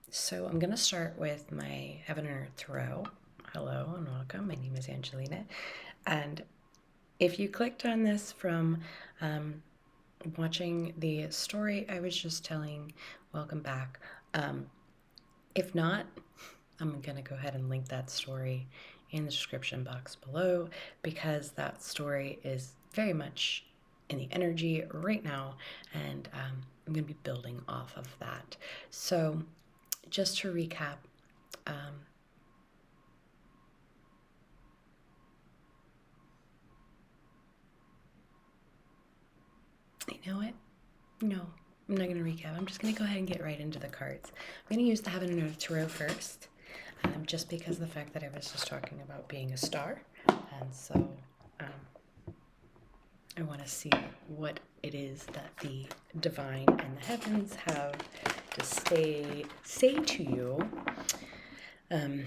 So I'm going to start with my Heaven and Earth Tarot. Hello and welcome. My name is Angelina. And if you clicked on this from watching the story I was just telling, welcome back. If not, I'm going to go ahead and link that story in the description box below because that story is very much in the energy right now, and I'm going to be building off of that. So, just to recap, you know what? No, I'm not going to recap. I'm just going to go ahead and get right into the cards. I'm going to use the Heaven and Earth Tarot first, just because of the fact that I was just talking about being a star. And so I want to see what it is that the divine and the heavens have to say to you. I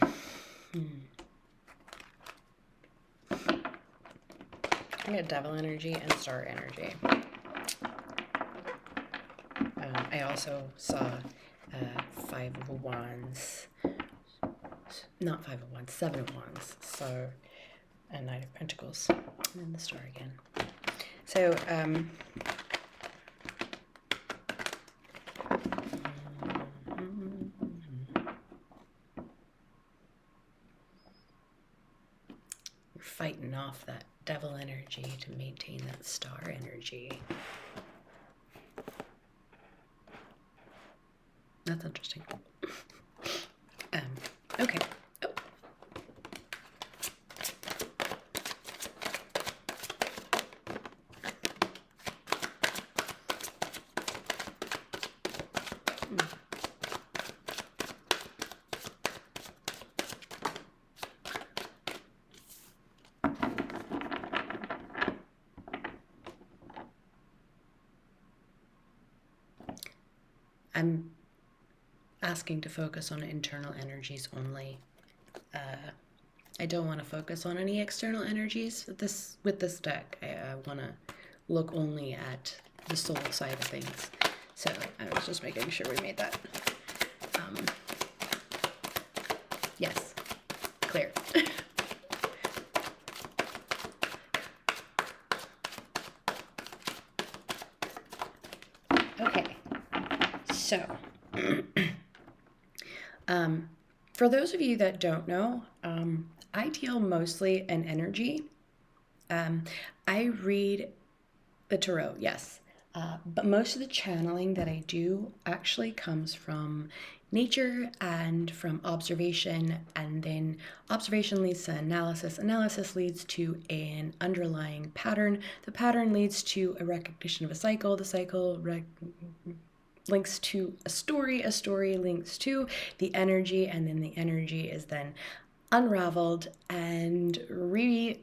got devil energy and star energy. I also saw Five of Wands, not Five of Wands, Seven of Wands, so a Knight of Pentacles, and then the star again. So, you're fighting off that devil energy to maintain that star energy. That's interesting. Okay. Oh. I'm asking to focus on internal energies only. I don't want to focus on any external energies with this deck. I want to look only at the soul side of things. So I was just making sure we made that. Yes, clear. Okay, so for those of you that don't know, I deal mostly in energy. I read the tarot, yes, but most of the channeling that I do actually comes from nature and from observation, and then observation leads to analysis leads to an underlying pattern, the pattern leads to a recognition of a cycle, the cycle links to a story links to the energy, and then the energy is then unraveled and reformed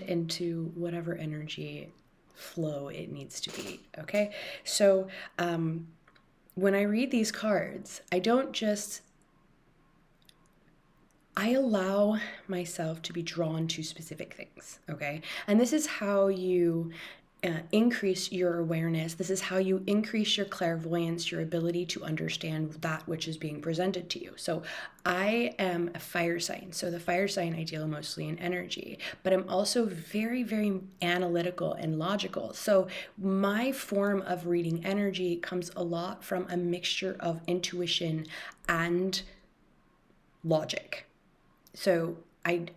into whatever energy flow it needs to be. Okay, so when I read these cards, I allow myself to be drawn to specific things. Okay, and this is how you increase your awareness. This is how you increase your clairvoyance, your ability to understand that which is being presented to you. So I am a fire sign. So the fire sign, I deal mostly in energy, but I'm also very, very analytical and logical. So my form of reading energy comes a lot from a mixture of intuition and logic. So I'm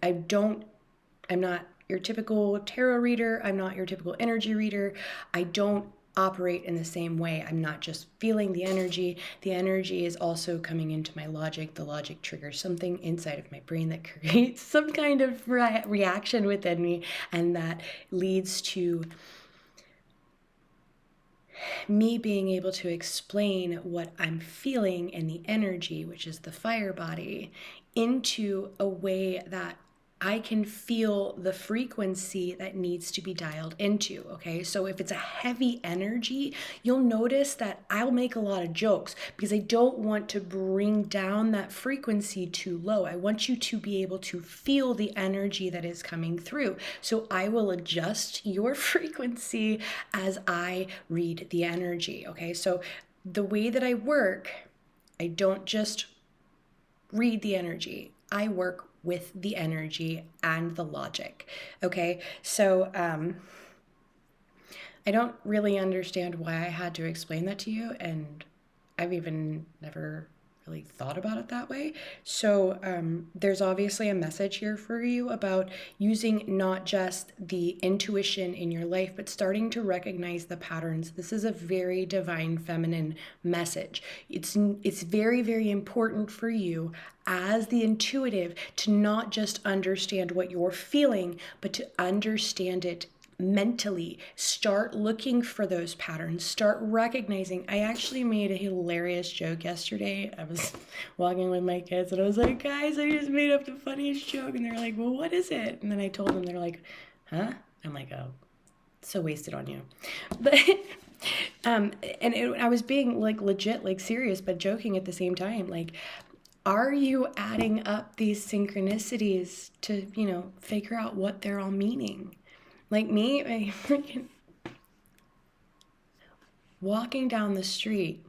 not your typical tarot reader. I'm not your typical energy reader. I don't operate in the same way. I'm not just feeling the energy. The energy is also coming into my logic. The logic triggers something inside of my brain that creates some kind of reaction within me, and that leads to me being able to explain what I'm feeling in the energy, which is the fire body, into a way that I can feel the frequency that needs to be dialed into, okay? So if it's a heavy energy, you'll notice that I'll make a lot of jokes because I don't want to bring down that frequency too low. I want you to be able to feel the energy that is coming through. So I will adjust your frequency as I read the energy, okay? So the way that I work I don't just read the energy. I work with the energy and the logic. Okay, so I don't really understand why I had to explain that to you, and I've even never really thought about it that way. So there's obviously a message here for you about using not just the intuition in your life, but starting to recognize the patterns. This is a very divine feminine message. It's very, very important for you as the intuitive to not just understand what you're feeling, but to understand it mentally. Start looking for those patterns. Start recognizing. I actually made a hilarious joke yesterday. I was walking with my kids and I was like, guys, I just made up the funniest joke. And they're like, well, what is it? And then I told them, they're like, huh? I'm like, oh, so wasted on you. But I was being like legit, like serious, but joking at the same time. Like, are you adding up these synchronicities to, figure out what they're all meaning? Like me, I freaking walking down the street,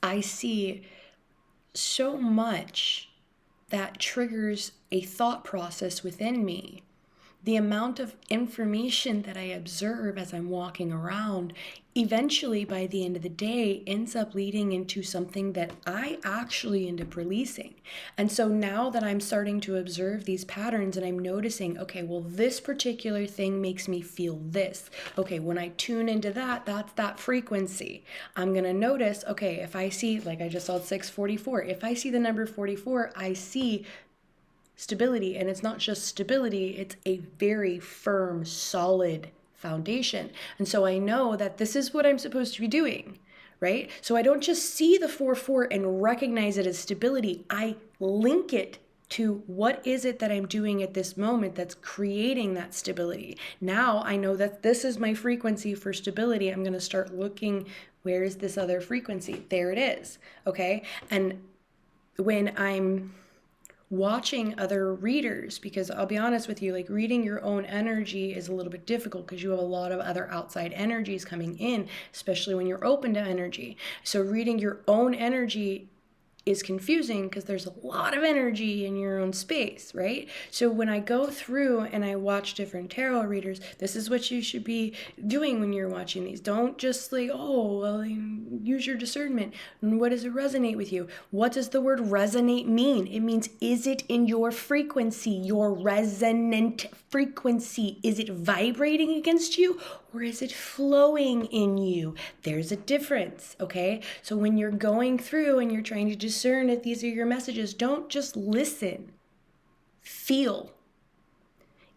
I see so much that triggers a thought process within me. The amount of information that I observe as I'm walking around, eventually by the end of the day, ends up leading into something that I actually end up releasing. And so now that I'm starting to observe these patterns and I'm noticing, okay, well, this particular thing makes me feel this. Okay, when I tune into that, that's that frequency. I'm going to notice, okay, if I see, like I just saw 644, if I see the number 44, I see stability. And it's not just stability, it's a very firm, solid foundation. And so I know that this is what I'm supposed to be doing, right? So I don't just see the 4-4 and recognize it as stability. I link it to what is it that I'm doing at this moment that's creating that stability. Now I know that this is my frequency for stability. I'm going to start looking, where is this other frequency? There it is. Okay. And when I'm watching other readers, because I'll be honest with you, like reading your own energy is a little bit difficult because you have a lot of other outside energies coming in, especially when you're open to energy. So reading your own energy is confusing because there's a lot of energy in your own space, right? So when I go through and I watch different tarot readers, this is what you should be doing when you're watching these. Don't just like, oh, well, use your discernment. What does it resonate with you? What does the word resonate mean? It means, is it in your frequency, your resonant frequency? Is it vibrating against you or is it flowing in you? There's a difference, okay? So when you're going through and you're trying to discern if these are your messages, don't just listen. Feel.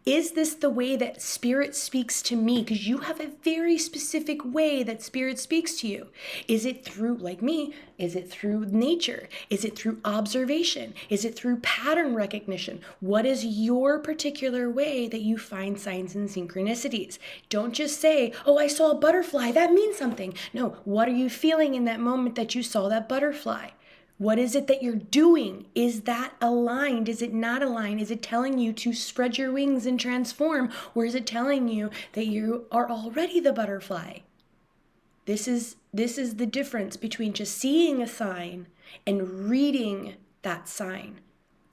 Is this the way that Spirit speaks to me? Because you have a very specific way that Spirit speaks to you. Is it through, like me, is it through nature? Is it through observation? Is it through pattern recognition? What is your particular way that you find signs and synchronicities? Don't just say, oh, I saw a butterfly. That means something. No, what are you feeling in that moment that you saw that butterfly? What is it that you're doing? Is that aligned? Is it not aligned? Is it telling you to spread your wings and transform? Or is it telling you that you are already the butterfly? This is the difference between just seeing a sign and reading that sign.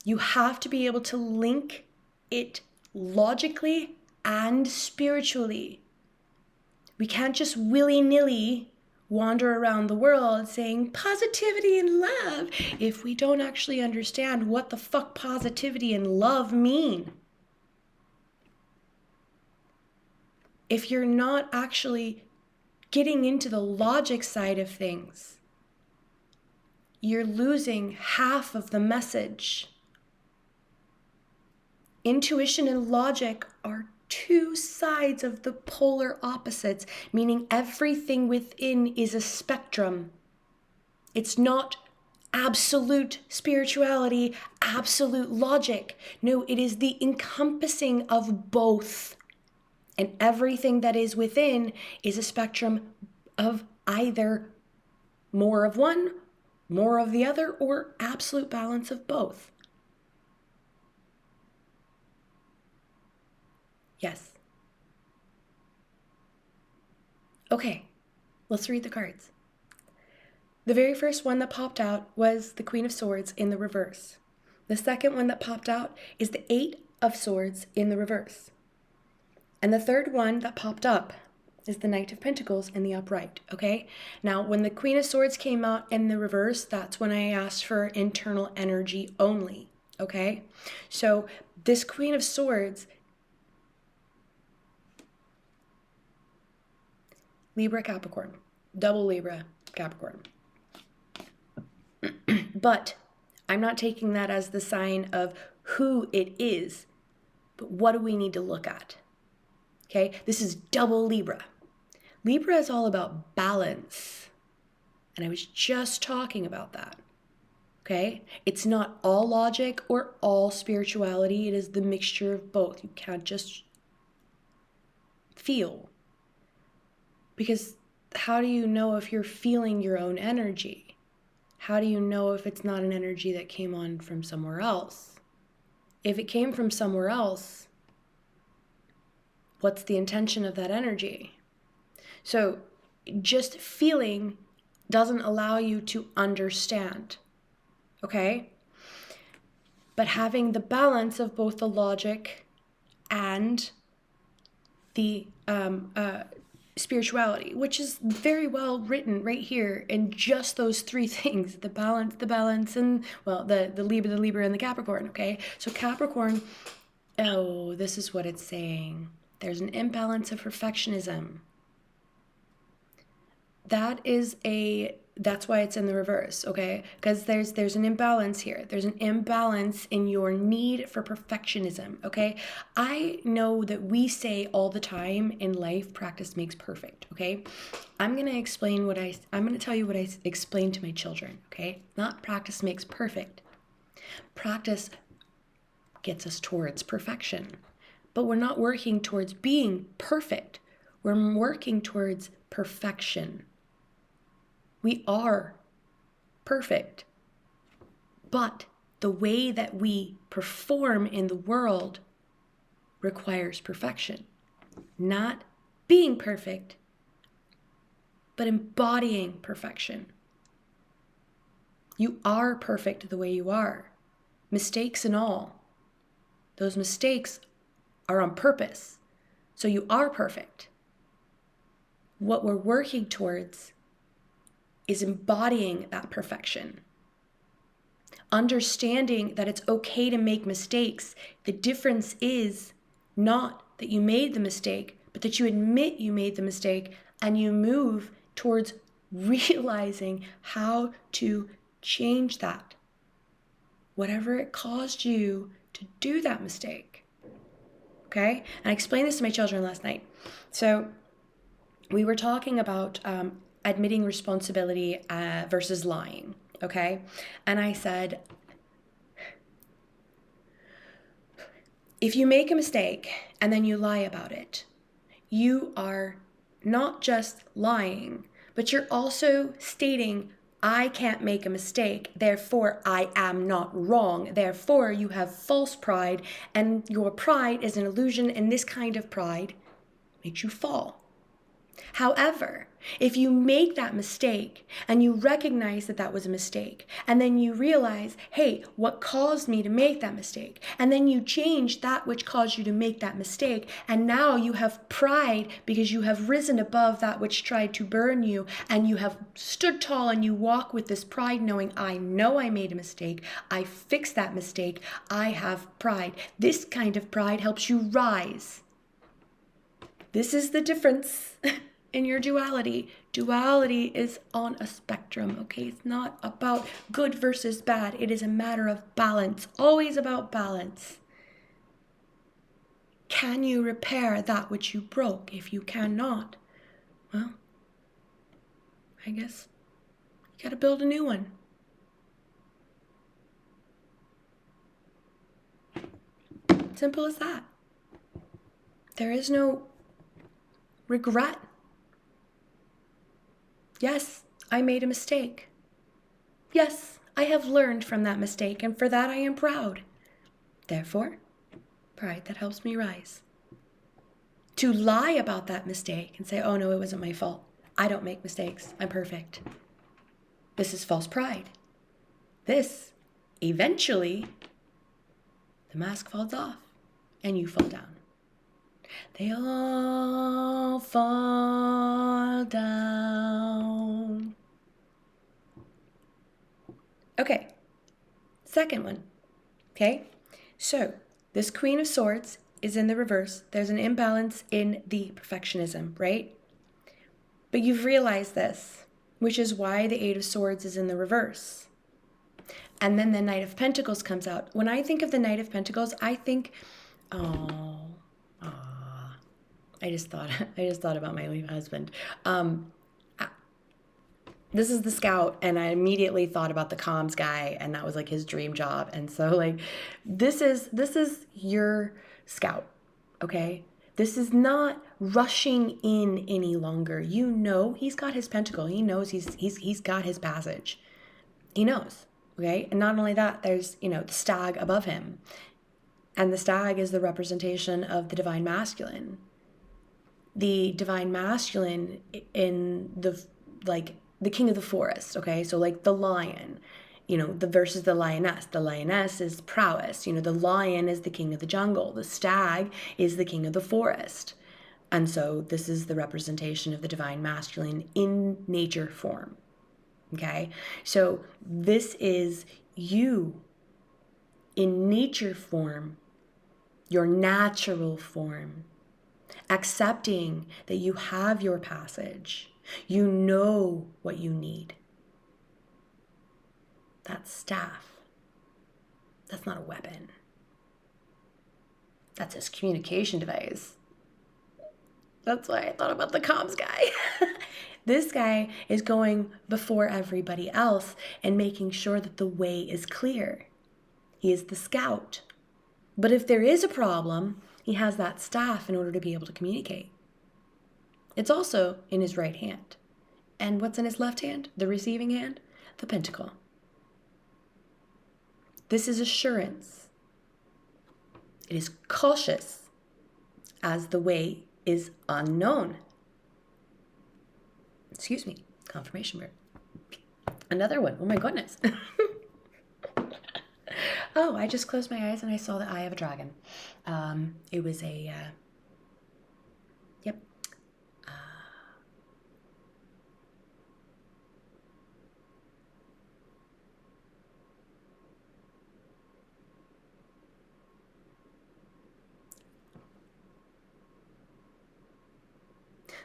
You have to be able to link it logically and spiritually. We can't just willy-nilly wander around the world saying positivity and love if we don't actually understand what the fuck positivity and love mean. If you're not actually getting into the logic side of things, you're losing half of the message. Intuition and logic are two sides of the polar opposites, meaning everything within is a spectrum. It's not absolute spirituality, absolute logic. No, it is the encompassing of both. And everything that is within is a spectrum of either more of one, more of the other, or absolute balance of both. Yes. Okay, let's read the cards. The very first one that popped out was the Queen of Swords in the reverse. The second one that popped out is the Eight of Swords in the reverse. And the third one that popped up is the Knight of Pentacles in the upright, okay? Now, when the Queen of Swords came out in the reverse, that's when I asked for internal energy only, okay? So this Queen of Swords, Libra, Capricorn, double Libra, Capricorn. But I'm not taking that as the sign of who it is, but what do we need to look at? Okay, this is double Libra. Libra is all about balance. And I was just talking about that. Okay, it's not all logic or all spirituality. It is the mixture of both. You can't just feel. Because how do you know if you're feeling your own energy? How do you know if it's not an energy that came on from somewhere else? If it came from somewhere else, what's the intention of that energy? So just feeling doesn't allow you to understand, okay? But having the balance of both the logic and the spirituality, which is very well written right here in just those three things, the balance, and, well, the Libra, and the Capricorn, okay? So Capricorn, oh, this is what it's saying. There's an imbalance of perfectionism. That's why it's in the reverse, okay? Because there's an imbalance here. There's an imbalance in your need for perfectionism, okay? I know that we say all the time in life, practice makes perfect, okay? I'm going to tell you what I explain to my children, okay? Not practice makes perfect. Practice gets us towards perfection. But we're not working towards being perfect. We're working towards perfection. We are perfect, but the way that we perform in the world requires perfection. Not being perfect, but embodying perfection. You are perfect the way you are, mistakes and all. Those mistakes are on purpose, so you are perfect. What we're working towards is embodying that perfection. Understanding that it's okay to make mistakes. The difference is not that you made the mistake, but that you admit you made the mistake and you move towards realizing how to change that. Whatever it caused you to do that mistake. Okay? And I explained this to my children last night. So we were talking about admitting responsibility versus lying, okay? And I said, if you make a mistake and then you lie about it, you are not just lying, but you're also stating, I can't make a mistake, therefore I am not wrong. Therefore you have false pride, and your pride is an illusion, and this kind of pride makes you fall. However, if you make that mistake and you recognize that that was a mistake, and then you realize, hey, what caused me to make that mistake? And then you change that which caused you to make that mistake, and now you have pride because you have risen above that which tried to burn you, and you have stood tall and you walk with this pride knowing, I know I made a mistake, I fixed that mistake, I have pride. This kind of pride helps you rise. This is the difference in your duality. Duality is on a spectrum, okay? It's not about good versus bad. It is a matter of balance, always about balance. Can you repair that which you broke? If you cannot, well, I guess you gotta build a new one. Simple as that. There is no regret. Yes, I made a mistake. Yes, I have learned from that mistake, and for that I am proud. Therefore, pride that helps me rise. To lie about that mistake and say, oh no, it wasn't my fault. I don't make mistakes. I'm perfect. This is false pride. This, eventually, the mask falls off and you fall down. They all fall down. Okay, second one. Okay, so this Queen of Swords is in the reverse. There's an imbalance in the perfectionism, right? But you've realized this, which is why the Eight of Swords is in the reverse. And then the Knight of Pentacles comes out. When I think of the Knight of Pentacles, I think, I just thought about my late husband. This is the Scout, and I immediately thought about the comms guy, and that was like his dream job. And so like, this is your Scout, okay? This is not rushing in any longer. You know, he's got his pentacle. He knows he's got his passage. He knows, okay? And not only that, there's, the stag above him. And the stag is the representation of the divine masculine. The divine masculine in the king of the forest, okay? So like the lion, the versus the lioness. The lioness is prowess. The lion is the king of the jungle. The stag is the king of the forest. And so this is the representation of the divine masculine in nature form, okay? So this is you in nature form, your natural form, accepting that you have your passage. You know what you need. That staff, that's not a weapon. That's his communication device. That's why I thought about the comms guy. This guy is going before everybody else and making sure that the way is clear. He is the Scout. But if there is a problem, he has that staff in order to be able to communicate. It's also in his right hand. And what's in his left hand? The receiving hand? The pentacle. This is assurance. It is cautious as the way is unknown. Excuse me, confirmation verb. Another one. Oh my goodness. Oh, I just closed my eyes and I saw the eye of a dragon. It was a,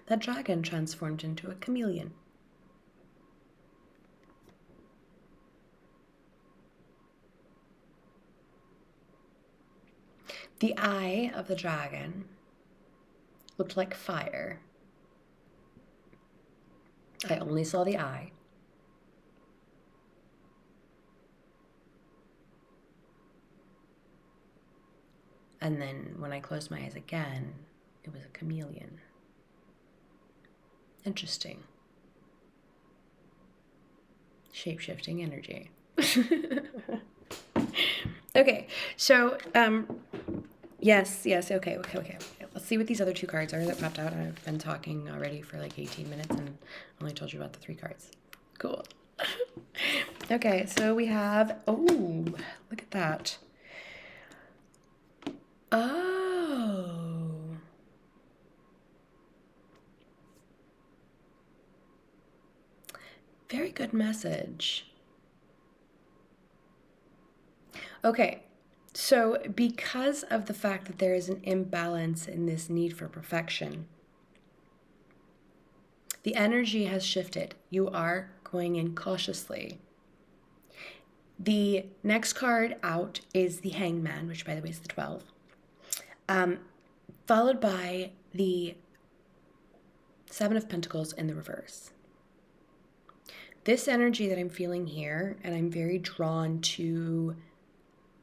that dragon transformed into a chameleon. The eye of the dragon looked like fire. I only saw the eye. And then when I closed my eyes again, it was a chameleon. Interesting. Shape-shifting energy. Okay, so, yes, okay. Let's see what these other two cards are that popped out. I've been talking already for like 18 minutes and only told you about the 3 cards. Cool. Okay, so we have, oh, look at that. Oh. Very good message. Okay, so because of the fact that there is an imbalance in this need for perfection, the energy has shifted. You are going in cautiously. The next card out is the Hangman, which by the way is the 12, followed by the 7 of Pentacles in the reverse. This energy that I'm feeling here, and I'm very drawn to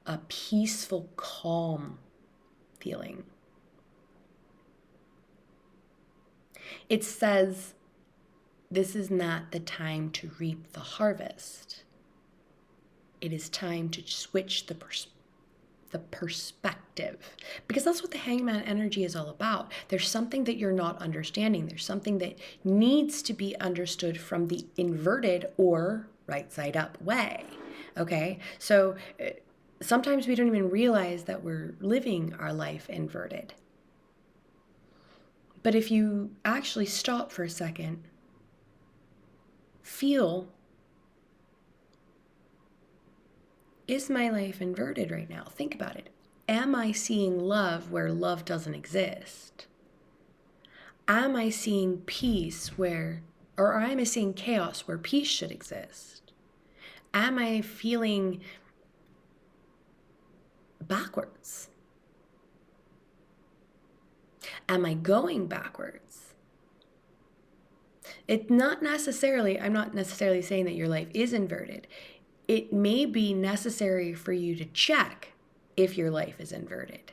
a peaceful, calm feeling. It says, this is not the time to reap the harvest. It is time to switch the perspective, because that's what the Hangman energy is all about. There's something that you're not understanding. There's something that needs to be understood from the inverted or right side up way. Okay? So sometimes we don't even realize that we're living our life inverted. But if you actually stop for a second, feel, is my life inverted right now? Think about it. Am I seeing love where love doesn't exist? Am I seeing peace or am I seeing chaos where peace should exist? Am I feeling backwards? Am I going backwards? I'm not necessarily saying that your life is inverted. It may be necessary for you to check if your life is inverted,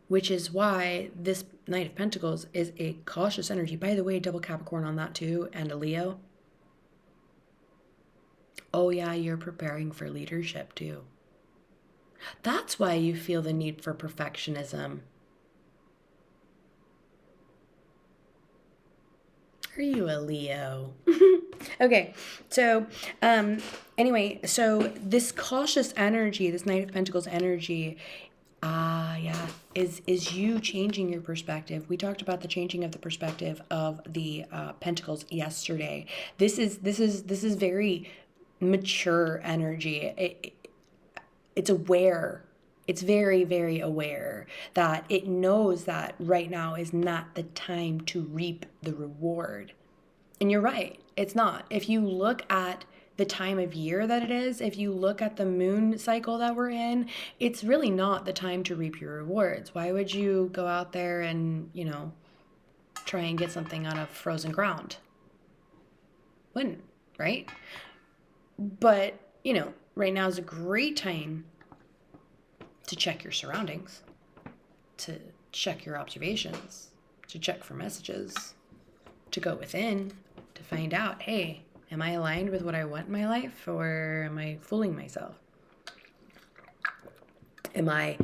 which is why this Knight of Pentacles is a cautious energy. By the way, double Capricorn on that too, and a Leo. Oh yeah, you're preparing for leadership too. That's why you feel the need for perfectionism. Are you a Leo? Okay, so anyway, so this cautious energy, this Knight of Pentacles energy, is you changing your perspective. We talked about the changing of the perspective of the Pentacles yesterday. This is very mature energy. It's aware. It's very, very aware that it knows that right now is not the time to reap the reward. And you're right, it's not. If you look at the time of year that it is, if you look at the moon cycle that we're in, it's really not the time to reap your rewards. Why would you go out there and, try and get something out of frozen ground? Wouldn't, right? But, right now is a great time to check your surroundings, to check your observations, to check for messages, to go within, to find out, hey, am I aligned with what I want in my life, or am I fooling myself? Am I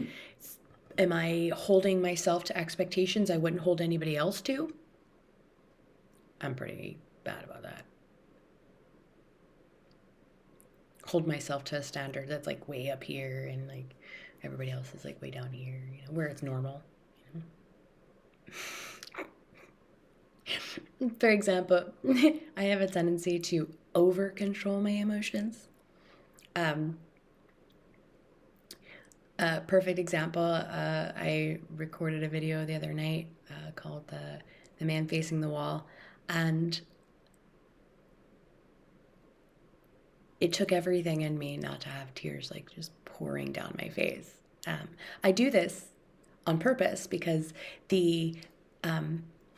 holding myself to expectations I wouldn't hold anybody else to? I'm pretty bad about that. Hold myself to a standard that's like way up here, and like everybody else is like way down here, where it's normal. For example, I have a tendency to over control my emotions. Perfect example, I recorded a video the other night called the Man Facing the Wall, and it took everything in me not to have tears like just pouring down my face. I do this on purpose because the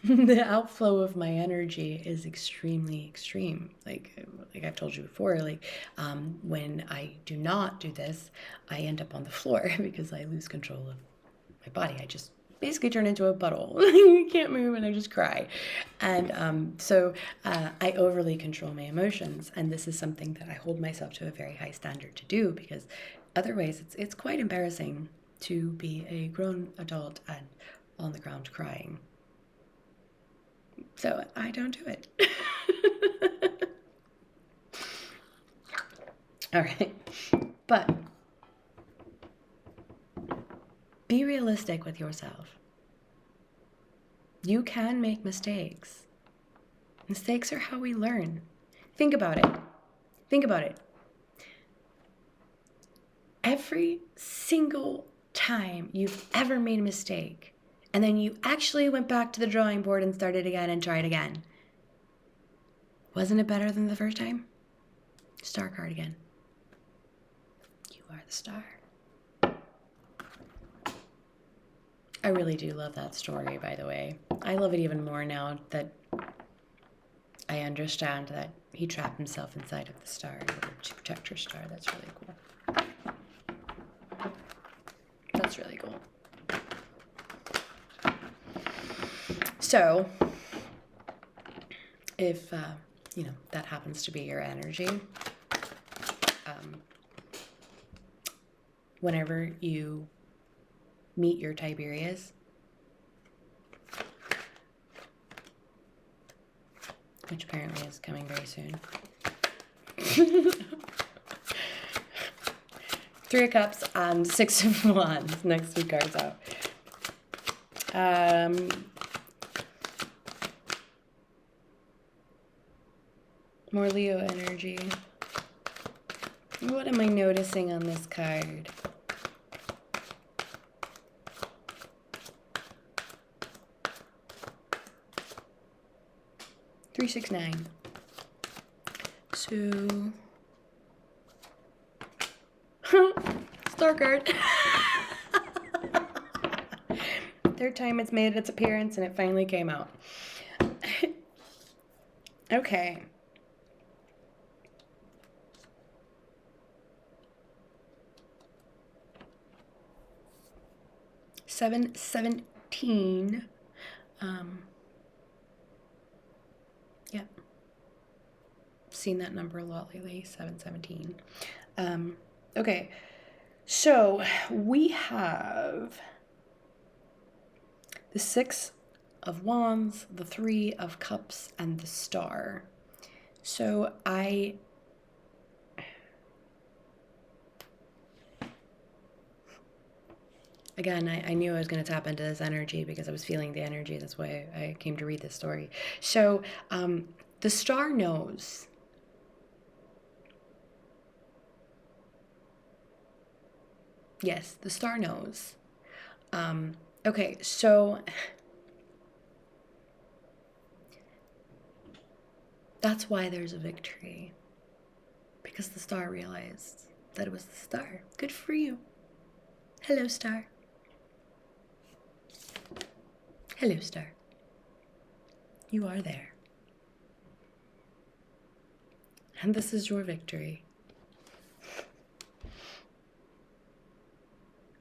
the outflow of my energy is extremely extreme. Like I've told you before, when I do not do this, I end up on the floor because I lose control of my body. I just basically turn into a puddle. I can't move and I just cry. And so I overly control my emotions. And this is something that I hold myself to a very high standard to do, because otherwise it's quite embarrassing to be a grown adult and on the ground crying. So I don't do it. All right. But be realistic with yourself. You can make mistakes. Mistakes are how we learn. Think about it. Think about it. Every single time you've ever made a mistake, and then you actually went back to the drawing board and started again and tried again, wasn't it better than the first time? Star card again. You are the star. I really do love that story, by the way. I love it even more now that I understand that he trapped himself inside of the star in order to protect her star. That's really cool. That's really cool. So, if, that happens to be your energy, whenever you meet your Tiberius, which apparently is coming very soon, Three of Cups and Six of Wands. Next two cards out. More Leo energy. What am I noticing on this card? Three, 6, 9. So, Star card. Third time it's made its appearance and it finally came out. Okay. Seven, 17. Yeah. Seen that number a lot lately, 717. Okay, so we have the Six of Wands, the Three of Cups, and the Star. So Again, I knew I was going to tap into this energy because I was feeling the energy. That's why I came to read this story. So the Star knows. Yes, the Star knows. Okay, so that's why there's a victory. Because the Star realized that it was the Star. Good for you. Hello, Star. Hello, Star. You are there. And this is your victory.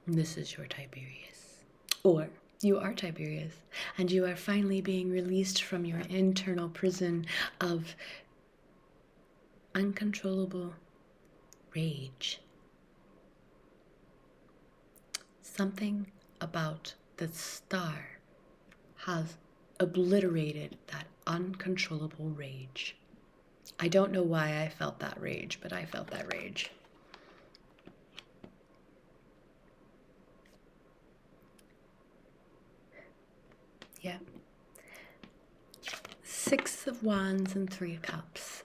This is your Tiberius. Or you are Tiberius, and you are finally being released from your internal prison of uncontrollable rage. Something about the Star has obliterated that uncontrollable rage. I don't know why I felt that rage, but I felt that rage. Yeah. Six of Wands and Three of Cups.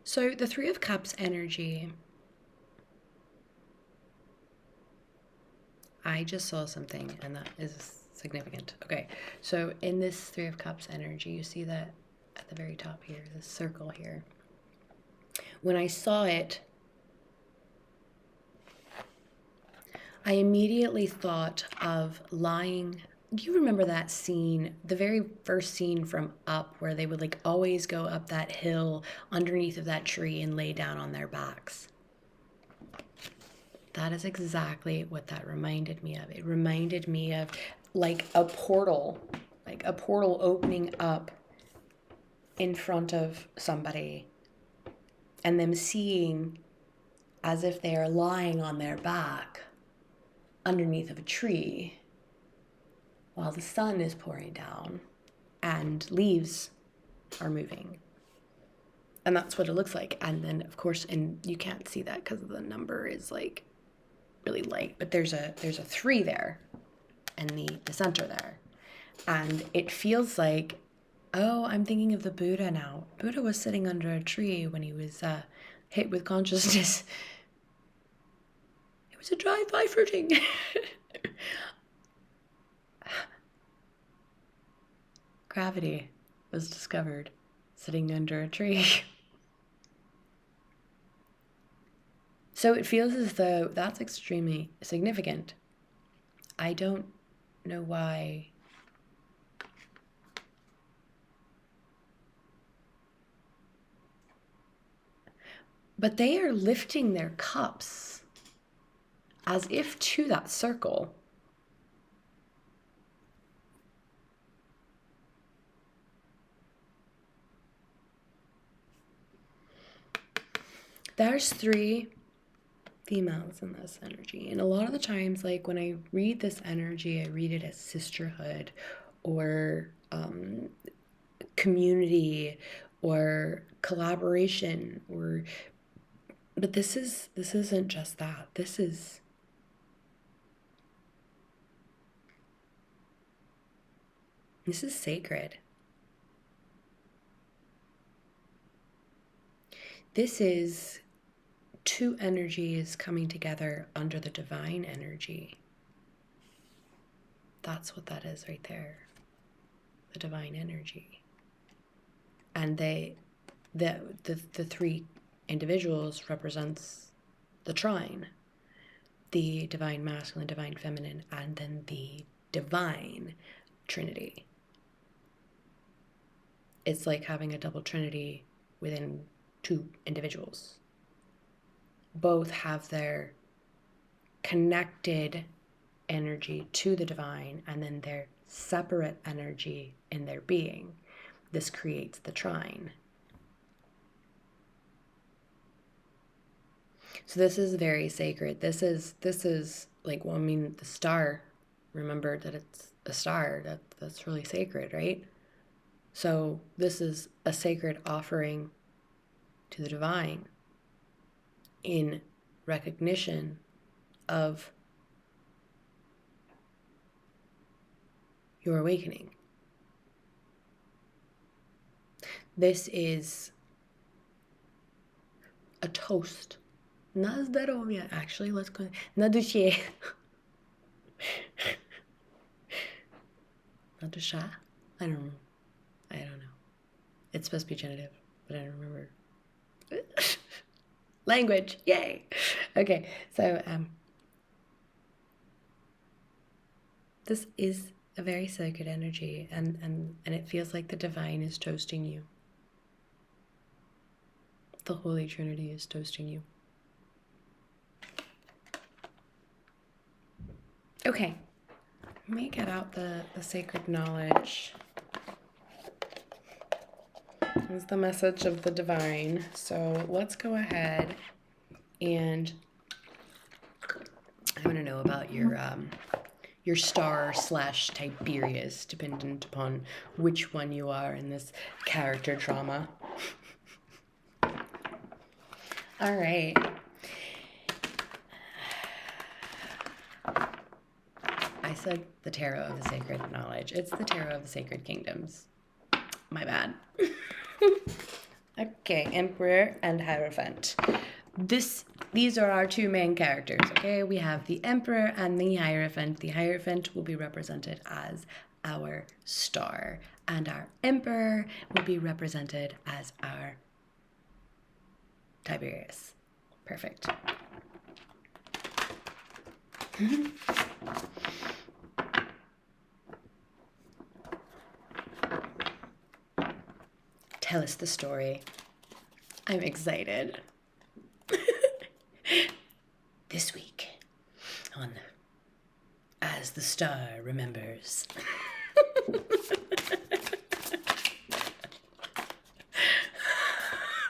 So the Three of Cups energy, I just saw something and that is significant. Okay, so in this Three of Cups energy, you see that at the very top here, this circle here. When I saw it, I immediately thought of lying. Do you remember that scene, the very first scene from Up, where they would like always go up that hill underneath of that tree and lay down on their backs? That is exactly what that reminded me of. It reminded me of like a portal opening up in front of somebody and them seeing as if they are lying on their back underneath of a tree while the sun is pouring down and leaves are moving. And that's what it looks like. And then, of course, and you can't see that because the number is like really light, but there's a 3 there and the center there. And it feels like, oh, I'm thinking of the Buddha now. Buddha was sitting under a tree when he was hit with consciousness. It was a drive-by fruiting. Gravity was discovered sitting under a tree. So it feels as though that's extremely significant. I don't know why. But they are lifting their cups as if to that circle. There's 3 females in this energy. And a lot of the times, like when I read this energy, I read it as sisterhood or community or collaboration, but this isn't just that. This is sacred. This is two energies coming together under the divine energy. That's what that is right there. The divine energy. And the three individuals represents the trine, the divine masculine, divine feminine, and then the divine trinity. It's like having a double trinity within two individuals. Both have their connected energy to the divine and then their separate energy in their being. This creates the trine. So this is very sacred. This is like, well, I mean, the star, remember that it's a star. That's really sacred, right? So this is a sacred offering to the divine in recognition of your awakening. This is a toast. Na zdrowie. Actually, let's go. Na dusie. Na dusha? I don't know. It's supposed to be genitive, but I don't remember. Language. Yay. Okay, so this is a very sacred energy, and it feels like the divine is toasting you. The Holy Trinity is toasting you. Okay, let me get out the sacred knowledge. It's the message of the divine. So let's go ahead and I want to know about your star / Tiberius, dependent upon which one you are in this character drama. All right. I said the tarot of the sacred knowledge. It's the tarot of the sacred kingdoms. My bad. Okay, Emperor and Hierophant. These are our two main characters, okay? We have the Emperor and the Hierophant. The Hierophant will be represented as our star, and our Emperor will be represented as our Tiberius. Perfect. Tell us the story. I'm excited. This week on As the Star Remembers.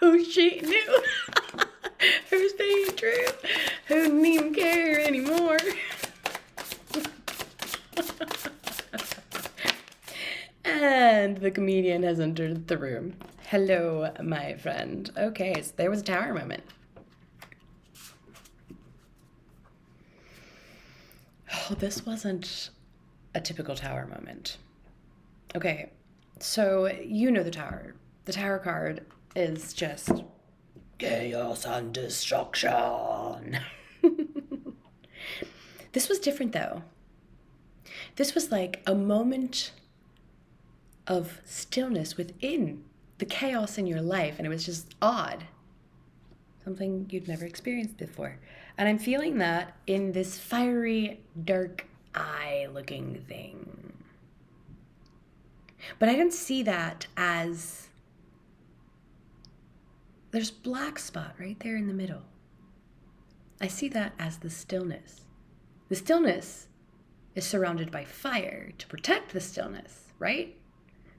Oh, she knew. Her was being true. Who didn't even care anymore. And the comedian has entered the room. Hello, my friend. Okay, so there was a tower moment. Oh, this wasn't a typical tower moment. Okay, so you know the tower. The tower card is just chaos and destruction. This was different, though. This was like a moment of stillness within the chaos in your life, and it was just odd. Something you'd never experienced before. And I'm feeling that in this fiery, dark eye-looking thing. But I didn't see that as... There's black spot right there in the middle. I see that as the stillness. The stillness is surrounded by fire to protect the stillness, right?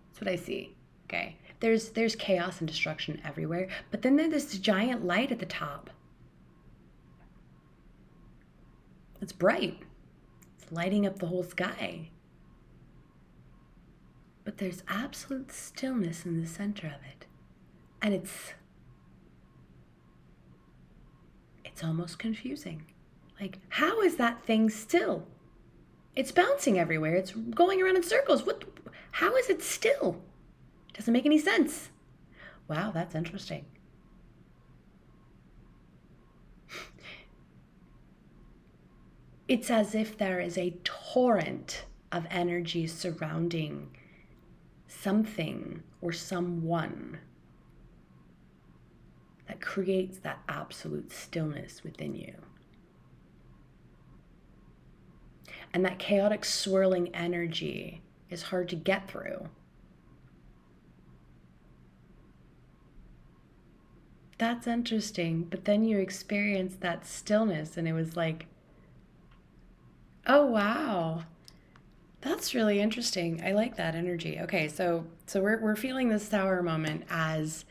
That's what I see, okay? There's chaos and destruction everywhere, but then there's this giant light at the top. It's bright. It's lighting up the whole sky. But there's absolute stillness in the center of it. And it's almost confusing. Like, how is that thing still? It's bouncing everywhere. It's going around in circles. How is it still? Doesn't make any sense. Wow, that's interesting. It's as if there is a torrent of energy surrounding something or someone that creates that absolute stillness within you. And that chaotic swirling energy is hard to get through. That's interesting. But then you experienced that stillness and it was like, oh wow. That's really interesting. I like that energy. Okay, so we're feeling this tower moment as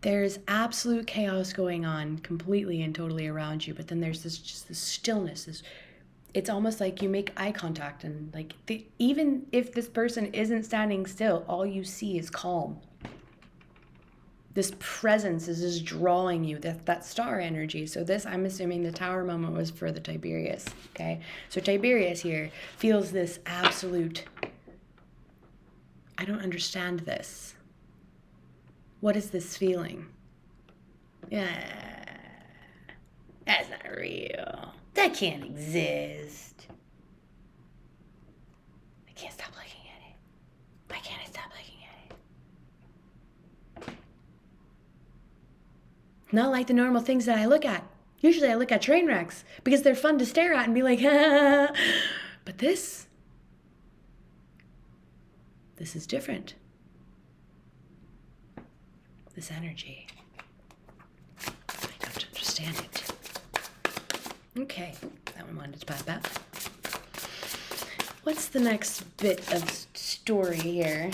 there's absolute chaos going on completely and totally around you, but then there's this stillness. It's almost like you make eye contact and like even if this person isn't standing still, all you see is calm. This presence is just drawing you, that star energy. So this, I'm assuming the tower moment was for the Tiberius, okay? So Tiberius here feels this absolute, I don't understand this. What is this feeling? Yeah, that's not real. That can't exist. I can't stop looking at it. Why can't I stop looking at it? Not like the normal things that I look at. Usually I look at train wrecks because they're fun to stare at and be like, ah. But this is different. This energy, I don't understand it. Okay, that one wanted to pop out. What's the next bit of story here?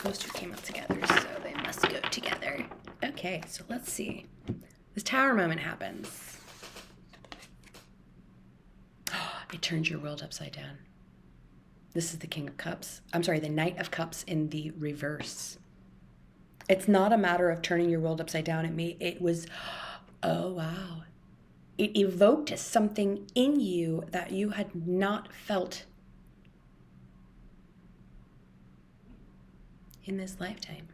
Those two came out together, so they must go together. Okay, so let's see. This tower moment happens. It turns your world upside down. This is the King of Cups. I'm sorry, the Knight of Cups in the reverse. It's not a matter of turning your world upside down. It was, oh wow. It evoked something in you that you had not felt in this lifetime.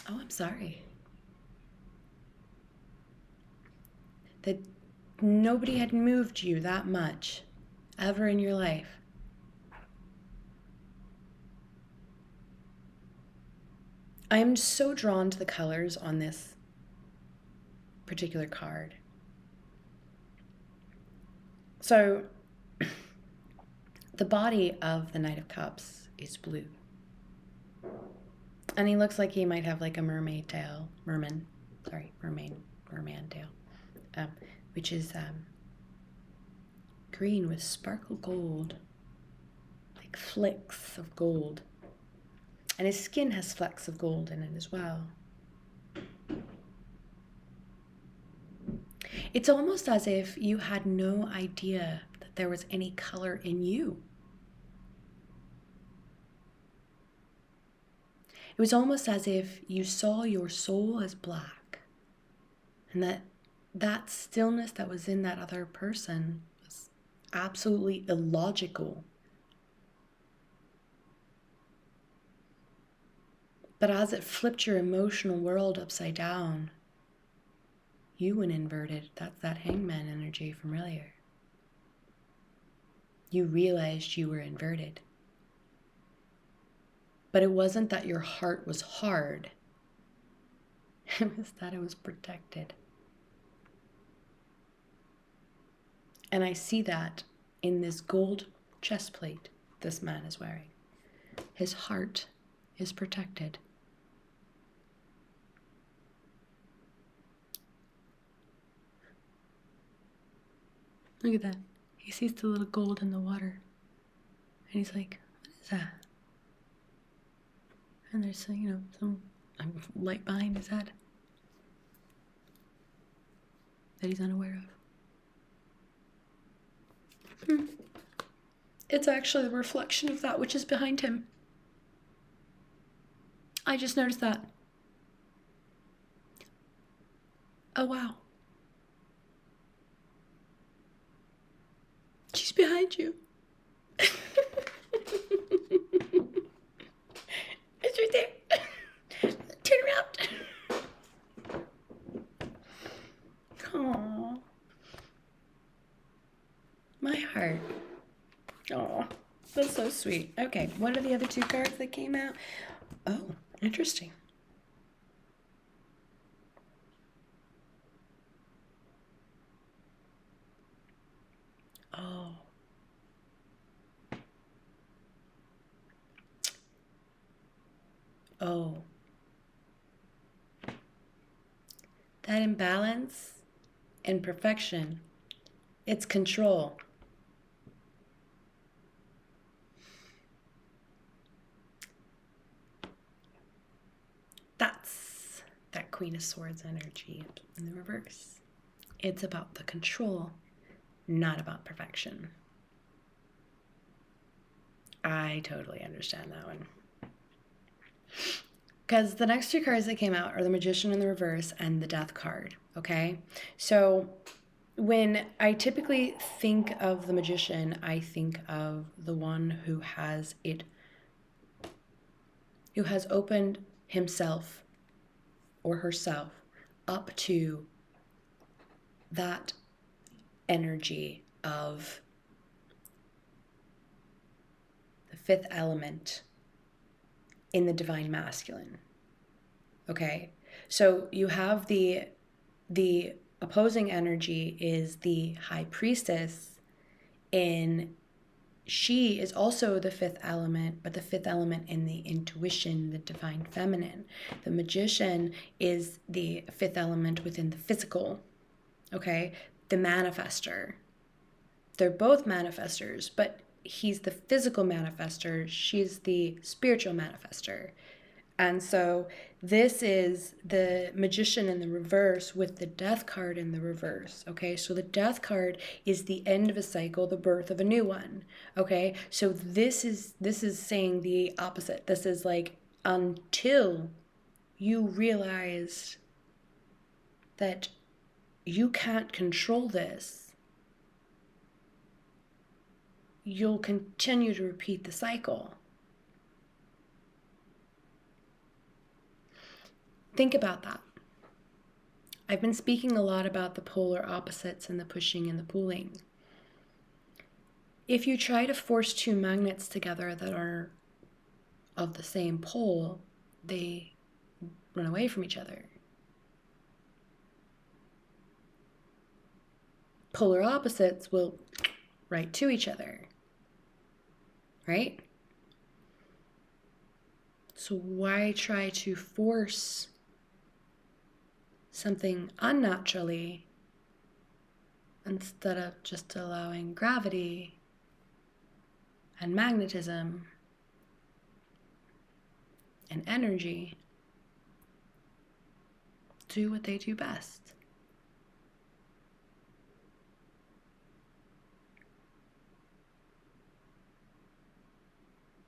Oh, I'm sorry. That nobody had moved you that much ever in your life. I am so drawn to the colors on this particular card. So the body of the Knight of Cups is blue. And he looks like he might have like a merman tail, which is green with sparkle gold, like flecks of gold. And his skin has flecks of gold in it as well. It's almost as if you had no idea that there was any color in you. It was almost as if you saw your soul as black, and that stillness that was in that other person was absolutely illogical. But as it flipped your emotional world upside down, you went inverted. That's that hangman energy from earlier. You realized you were inverted. But it wasn't that your heart was hard. It was that it was protected. And I see that in this gold chest plate this man is wearing. His heart is protected. Look at that. He sees the little gold in the water. And he's like, what is that? And there's, some light behind his head that he's unaware of. It's actually the reflection of that which is behind him. I just noticed that. Oh, wow. She's behind you. It's right there. Turn around. Aww. My heart. Aw. That's so sweet. Okay, what are the other two cards that came out? Oh, interesting. Oh. Oh. That imbalance and perfection, it's control. That's that Queen of Swords energy in the reverse. It's about the control, not about perfection. I totally understand that one. Because the next two cards that came out are the Magician in the reverse and the Death card, okay? So when I typically think of the Magician, I think of the one who has opened himself or herself up to that energy of the fifth element in the divine masculine. Okay? So you have the opposing energy is the high priestess, and she is also the fifth element, but the fifth element in the intuition, the divine feminine. The magician is the fifth element within the physical, okay? The manifester. They're both manifestors, but he's the physical manifester, she's the spiritual manifester. And so this is the Magician in the reverse with the Death card in the reverse, okay? So the Death card is the end of a cycle, the birth of a new one, okay? So this is saying the opposite. This is like, until you realize that you can't control this, you'll continue to repeat the cycle. Think about that. I've been speaking a lot about the polar opposites and the pushing and the pulling. If you try to force two magnets together that are of the same pole, they run away from each other. Polar opposites will right to each other, right? So why try to force something unnaturally instead of just allowing gravity and magnetism and energy do what they do best?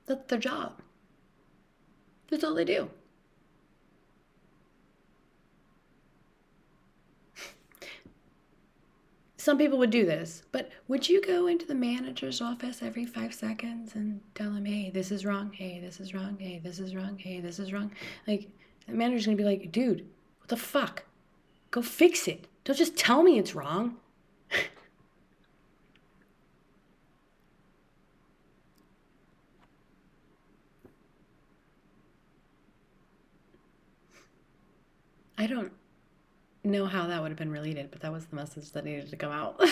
That's their job. That's all they do. Some people would do this, but would you go into the manager's office every 5 seconds and tell him, hey, this is wrong, hey, this is wrong, hey, this is wrong, hey, this is wrong? Like, the manager's gonna be like, dude, what the fuck? Go fix it. Don't just tell me it's wrong. I don't know how that would have been related, but that was the message that needed to come out.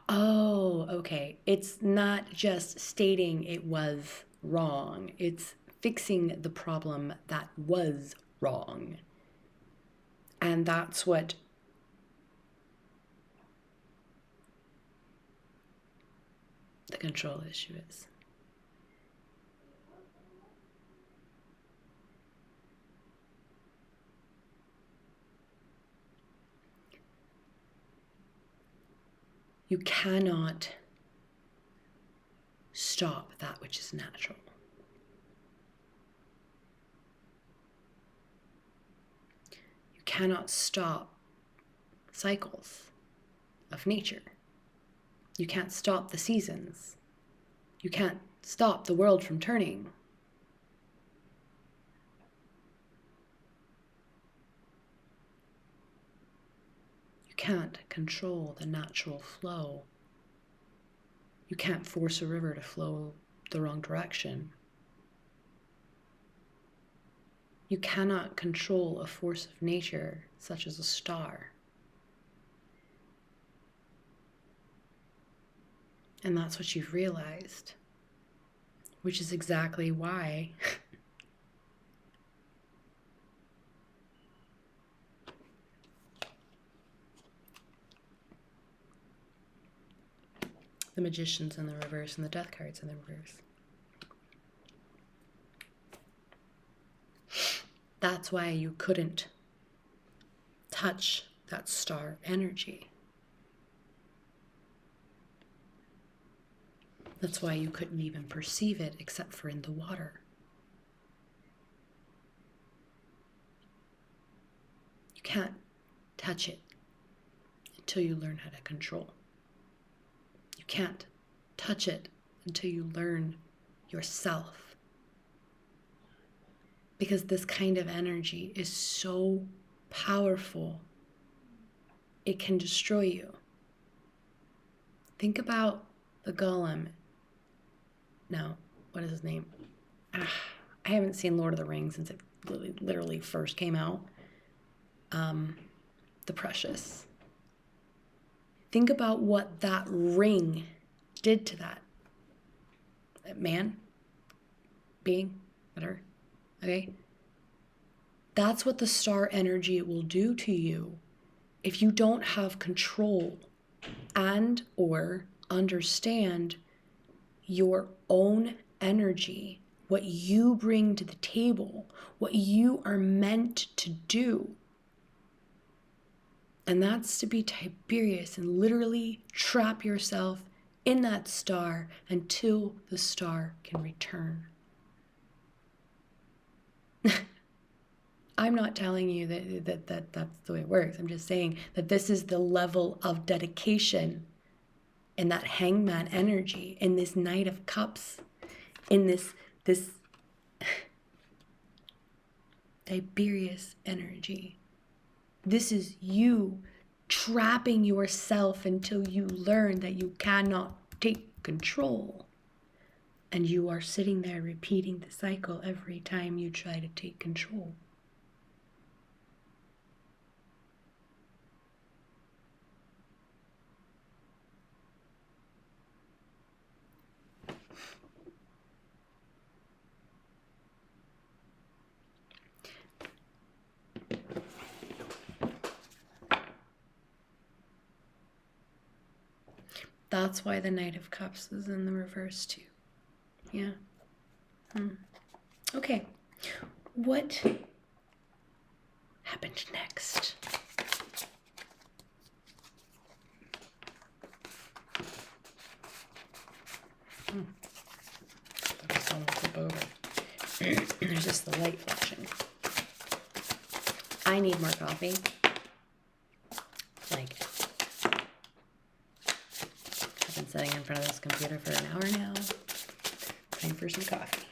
Oh, okay. It's not just stating it was wrong, it's fixing the problem that was wrong. And that's what the control issue is. You cannot stop that which is natural. You cannot stop cycles of nature. You can't stop the seasons. You can't stop the world from turning. You can't control the natural flow. You can't force a river to flow the wrong direction. You cannot control a force of nature such as a star. And that's what you've realized, which is exactly why the Magician's in the reverse and the Death card's in the reverse. That's why you couldn't touch that star energy. That's why you couldn't even perceive it except for in the water. You can't touch it until you learn how to control. You can't touch it until you learn yourself. Because this kind of energy is so powerful, it can destroy you. Think about the golem. No, what is his name? I haven't seen Lord of the Rings since it literally first came out. The Precious. Think about what that ring did to that man, being, whatever, okay? That's what the star energy will do to you if you don't have control and or understand your own energy, what you bring to the table, what you are meant to do. And that's to be Tiberius and literally trap yourself in that star until the star can return. I'm not telling you that that's the way it works. I'm just saying that this is the level of dedication in that hangman energy, in this Knight of Cups, in this Tiberius energy. This is you trapping yourself until you learn that you cannot take control. And you are sitting there repeating the cycle every time you try to take control. That's why the Knight of Cups is in the reverse too. Yeah. Okay. What happened next? Focus on the flip over. There's just the light flashing. I need more coffee. Like, I've been sitting in front of this computer for an hour now. Time for some coffee.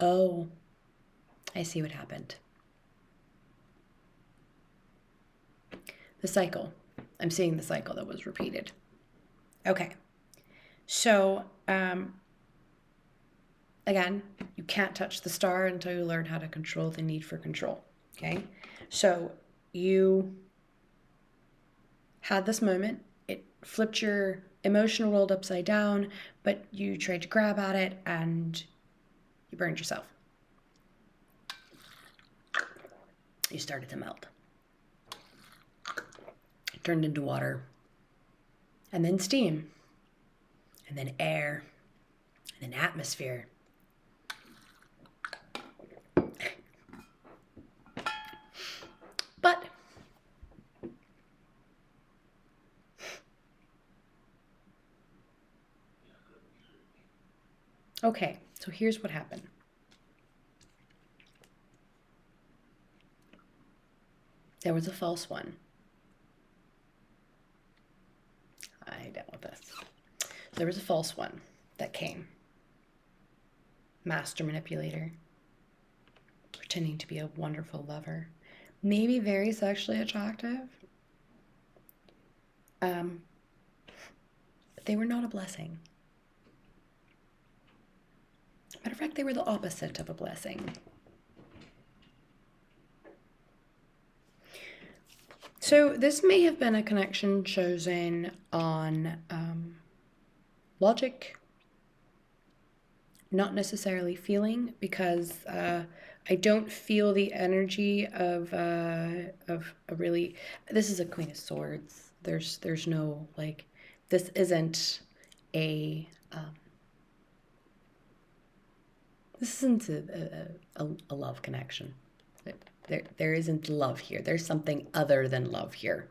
Oh, I see what happened. The cycle. I'm seeing the cycle that was repeated. Okay. So, again, you can't touch the star until you learn how to control the need for control. Okay. So you had this moment. It flipped your emotional rolled upside down, but you tried to grab at it and you burned yourself. You started to melt. It turned into water, and then steam, and then air, and then atmosphere. But okay, so here's what happened. There was a false one. I dealt with this. There was a false one that came. Master manipulator. Pretending to be a wonderful lover. Maybe very sexually attractive. But they were not a blessing. Matter of fact, they were the opposite of a blessing. So this may have been a connection chosen on logic, not necessarily feeling, because I don't feel the energy of a really. This is a Queen of Swords. There's no like. This isn't a. This isn't a love connection. There isn't love here. There's something other than love here.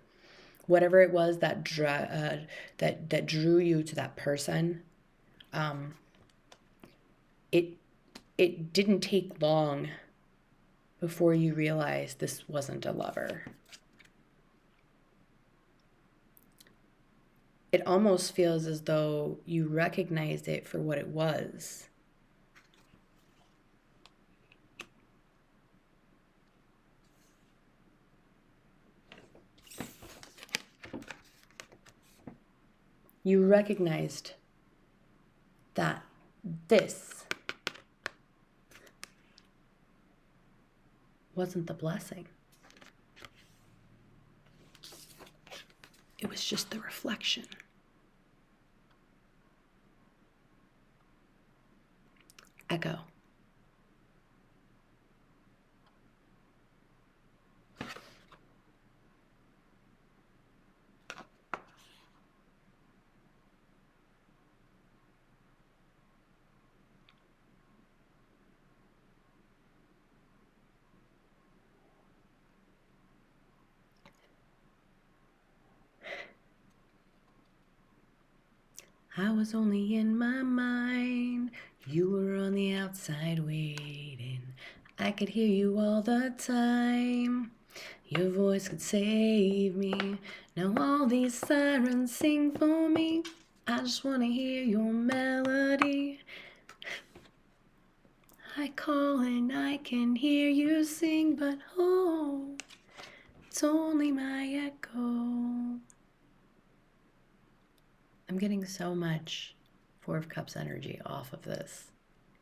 Whatever it was that drew you to that person, it didn't take long before you realized this wasn't a lover. It almost feels as though you recognized it for what it was. You recognized that this wasn't the blessing. It was just the reflection. Echo. I was only in my mind. You were on the outside waiting. I could hear you all the time. Your voice could save me. Now all these sirens sing for me. I just want to hear your melody. I call and I can hear you sing, but oh, it's only my echo. I'm getting so much Four of Cups energy off of this.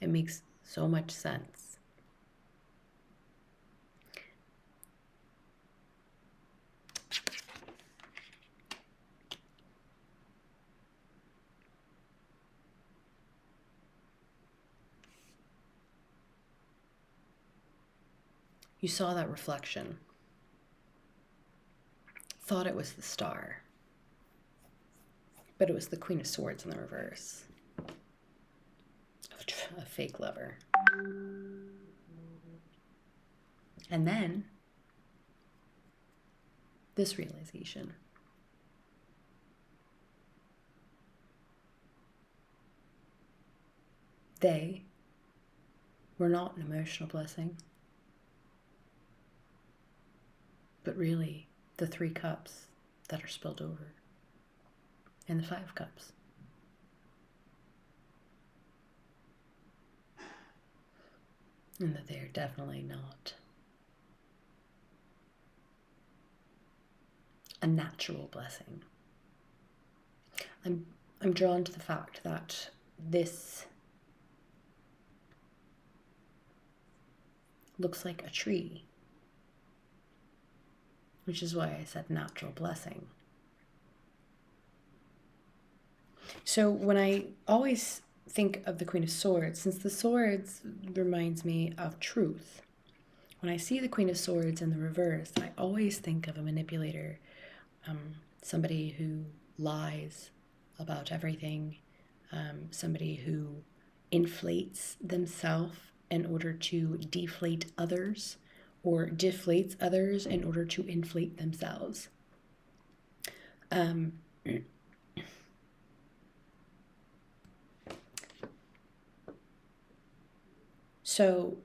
It makes so much sense. You saw that reflection. Thought it was the star. But it was the Queen of Swords in the reverse. A fake lover. And then, this realization. They were not an emotional blessing, but really the 3 cups that are spilled over. And the 5 cups. And that they are definitely not a natural blessing. I'm drawn to the fact that this looks like a tree, which is why I said natural blessing. So when I always think of the Queen of Swords, since the swords reminds me of truth, when I see the Queen of Swords in the reverse, I always think of a manipulator, somebody who lies about everything, somebody who inflates themselves in order to deflate others, or deflates others in order to inflate themselves. So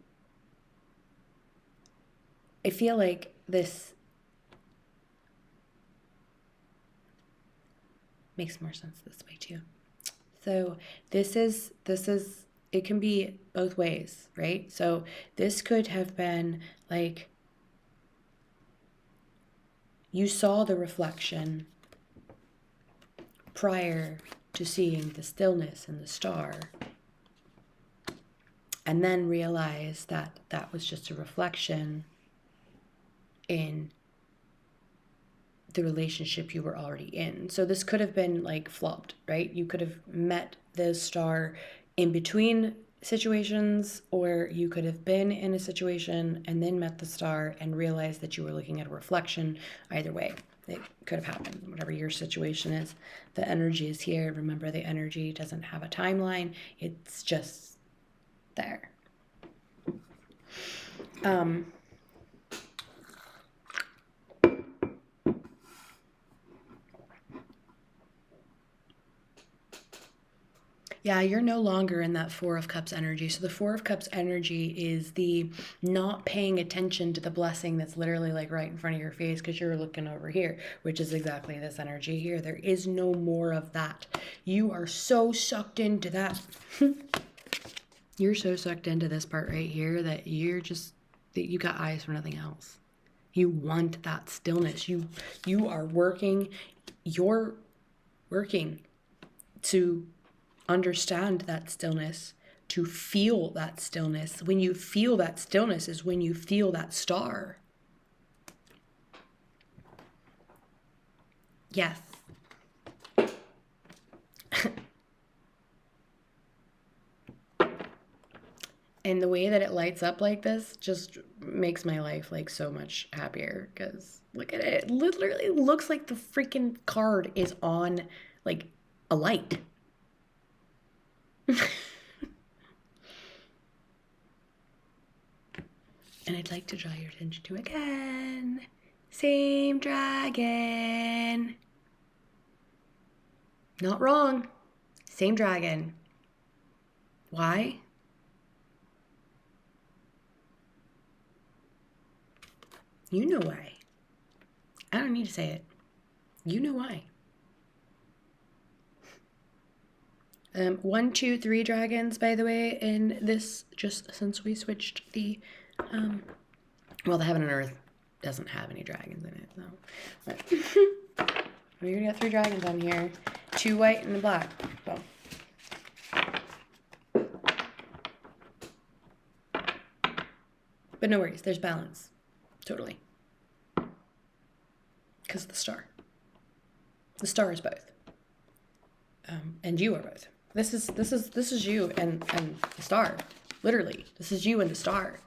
I feel like this makes more sense this way too. So this is it can be both ways, right? So this could have been like you saw the reflection prior to seeing the stillness and the star, and then realized that that was just a reflection in the relationship you were already in. So this could have been like flubbed, right? You could have met the star in between situations, or you could have been in a situation and then met the star and realized that you were looking at a reflection. Either way, it could have happened. Whatever your situation is, the energy is here. Remember, the energy doesn't have a timeline. It's just there. Yeah, you're no longer in that Four of Cups energy. So the Four of Cups energy is the not paying attention to the blessing that's literally like right in front of your face because you're looking over here, which is exactly this energy here. There is no more of that. You are so sucked into that. You're so sucked into this part right here that you got eyes for nothing else. You want that stillness. You are working. You're working to understand that stillness, to feel that stillness. When you feel that stillness is when you feel that star. Yes. And the way that it lights up like this just makes my life like so much happier, because look at it. It literally looks like the freaking card is on like a light. And I'd like to draw your attention to again. Same dragon. Not wrong. Same dragon. Why? You know why. I don't need to say it. You know why. 1, 2, 3 dragons, by the way, in this, just since we switched the, well, the Heaven and Earth doesn't have any dragons in it, so. But we already got 3 dragons on here. 2 white and a black. Well. But no worries, there's balance. Totally. Because of the star. The star is both. And you are both. This is you and the star. Literally. This is you and the star.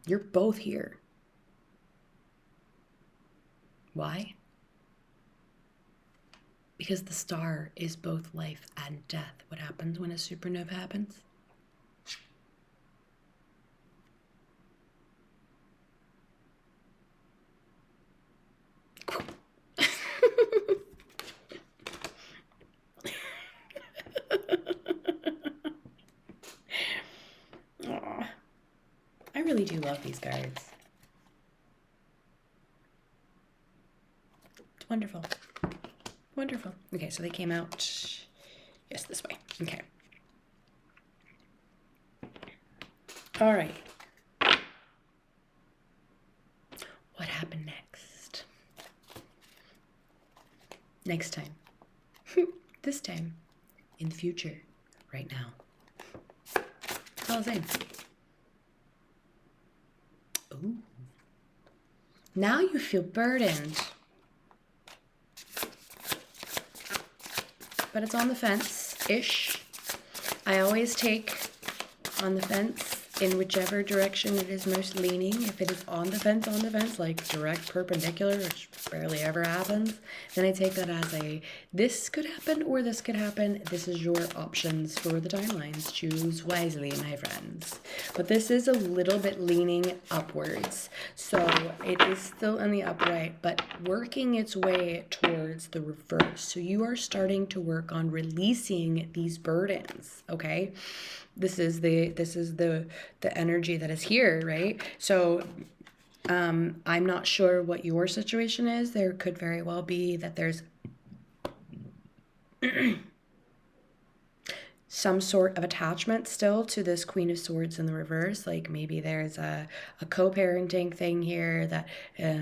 You're both here. Why? Because the star is both life and death. What happens when a supernova happens? Aww. I really do love these cards. It's wonderful. Wonderful. Okay, so they came out, yes, this way. Okay. All right. What happened next? Next time. This time. In the future. Right now. That's all I'm saying. Ooh. Now you feel burdened. but it's on the fence-ish. I always take on the fence in whichever direction it is most leaning. If it is on the fence, like direct perpendicular, which barely ever happens, then I take that as a, this could happen or this could happen. This is your options for the timelines. Choose wisely, my friends. But this is a little bit leaning upwards. So it is still in the upright, but working its way towards the reverse. So you are starting to work on releasing these burdens, okay? This is the energy that is here, right? So I'm not sure what your situation is. There could very well be that there's some sort of attachment still to this Queen of Swords in the reverse. Like maybe there's a co-parenting thing here that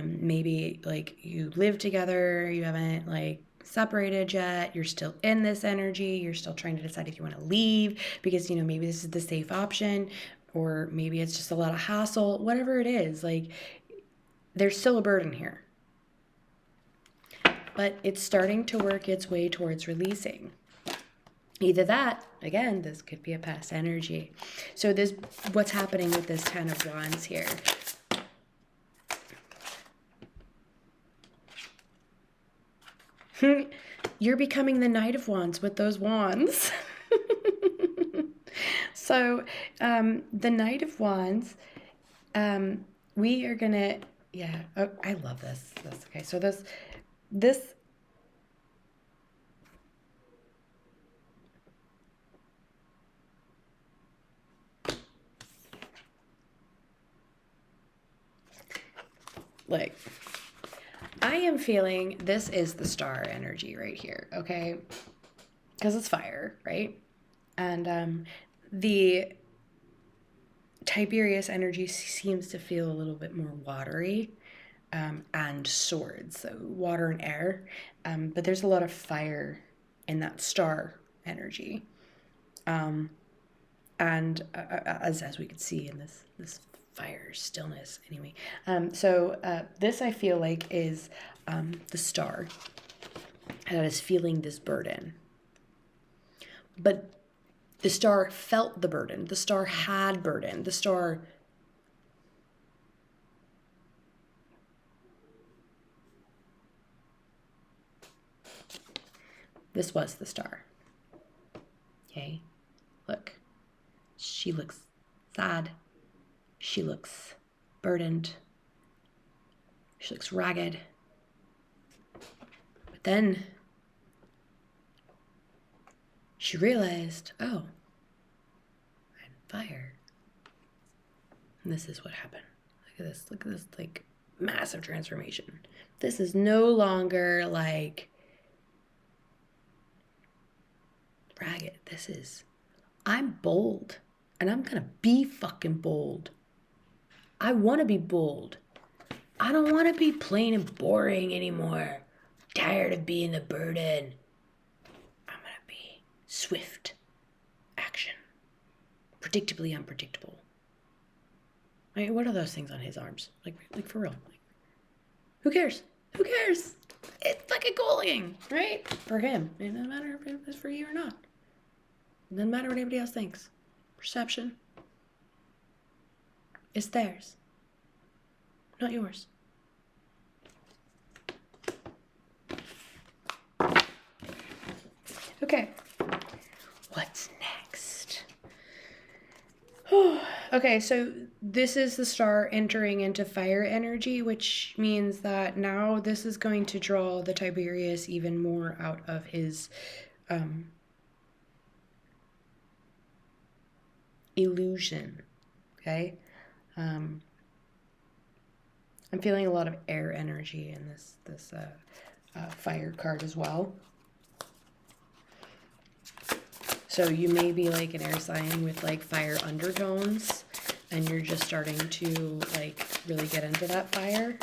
maybe like you live together, you haven't like separated yet, you're still in this energy, you're still trying to decide if you want to leave because, you know, maybe this is the safe option, or maybe it's just a lot of hassle, whatever it is, like there's still a burden here. But it's starting to work its way towards releasing. Either that, again, this could be a past energy. So this, what's happening with this Ten of Wands here? You're becoming the Knight of Wands with those wands. So the Knight of Wands, we are gonna, yeah, oh, I love this. Okay, so this like, I am feeling this is the star energy right here, okay? Because it's fire, right? And the Tiberius energy seems to feel a little bit more watery and swords, so water and air. But there's a lot of fire in that star energy. And as we could see in this fire stillness anyway. So this I feel like is the star that is feeling this burden. But the star felt the burden. The star had burden. The star this was the star. Okay? Look. She looks sad. She looks burdened. She looks ragged. But then she realized, oh, I'm fire. And this is what happened. Look at this, like, massive transformation. This is no longer, like, ragged. This is, I'm bold. And I'm gonna be fucking bold. I wanna be bold. I don't wanna be plain and boring anymore. Tired of being the burden. I'm gonna be swift action. Predictably unpredictable. Right? What are those things on his arms? Like for real. Like, who cares? Who cares? It's fucking calling, right? For him. It doesn't matter if it's for you or not. It doesn't matter what anybody else thinks. Perception is theirs, not yours. Okay, what's next? Okay, so this is the star entering into fire energy, which means that now this is going to draw the Tiberius even more out of his illusion. Okay, I'm feeling a lot of air energy in this fire card as well. So you may be like an air sign with like fire undertones, and you're just starting to like really get into that fire.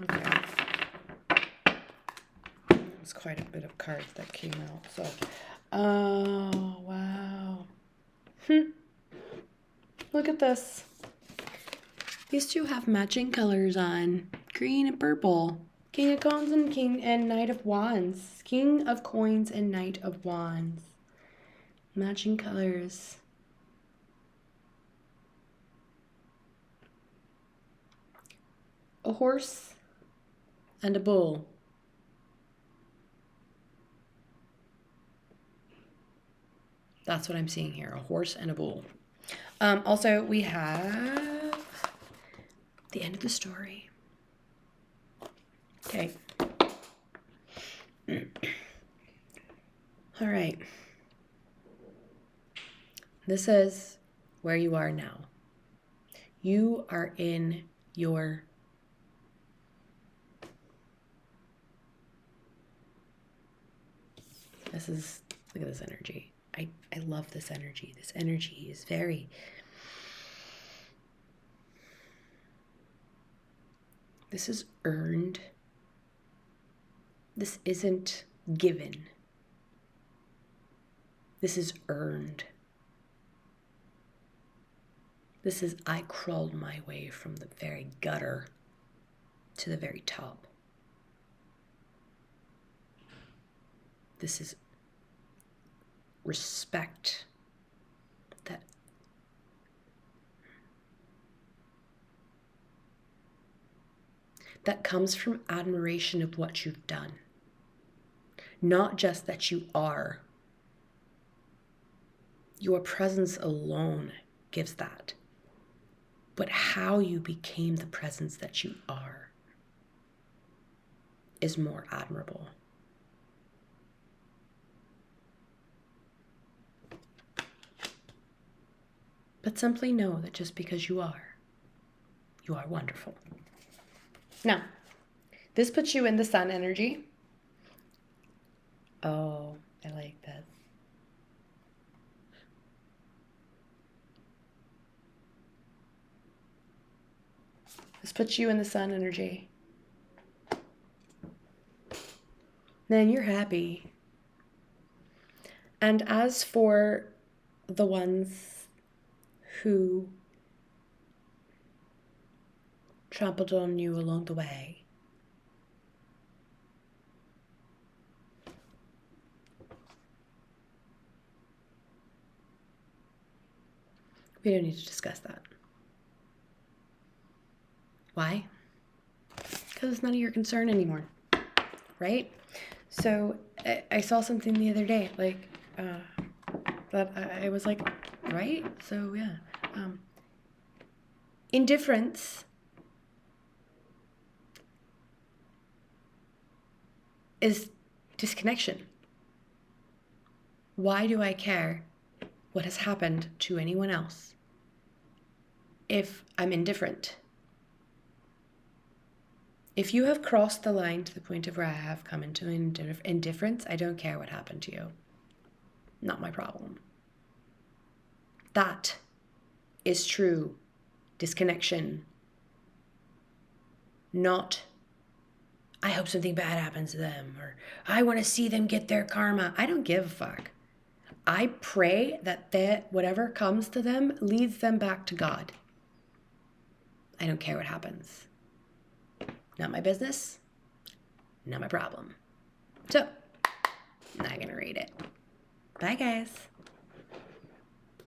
Okay. It's quite a bit of cards that came out. So, oh, wow. Look at this. These two have matching colors on. green and purple. King of Coins and King and Knight of Wands. King of Coins and Knight of Wands. Matching colors. A horse and a bull. That's what I'm seeing here, a horse and a bull. Also, we have the end of the story. Okay. All right. This is where you are now. You are in your look at this energy. I love this energy. This energy is very, this is earned. This isn't given. This is earned. This is, I crawled my way from the very gutter to the very top. This is respect that comes from admiration of what you've done. Not just that you are. Your presence alone gives that. But how you became the presence that you are is more admirable. But simply know that just because you are wonderful. Now, this puts you in the sun energy. Oh, I like that. This puts you in the sun energy. Then you're happy. And as for the ones who trampled on you along the way, we don't need to discuss that. Why? Because it's none of your concern anymore, right? So I saw something the other day, like, that I was like, right? So yeah. Indifference is disconnection. Why do I care what has happened to anyone else if I'm indifferent? If you have crossed the line to the point of where I have come into indifference, I don't care what happened to you. Not my problem. That is true disconnection. Not, I hope something bad happens to them, or I want to see them get their karma. I don't give a fuck. I pray that whatever comes to them leads them back to God. I don't care what happens. Not my business, not my problem. So, I'm not gonna read it. Bye, guys.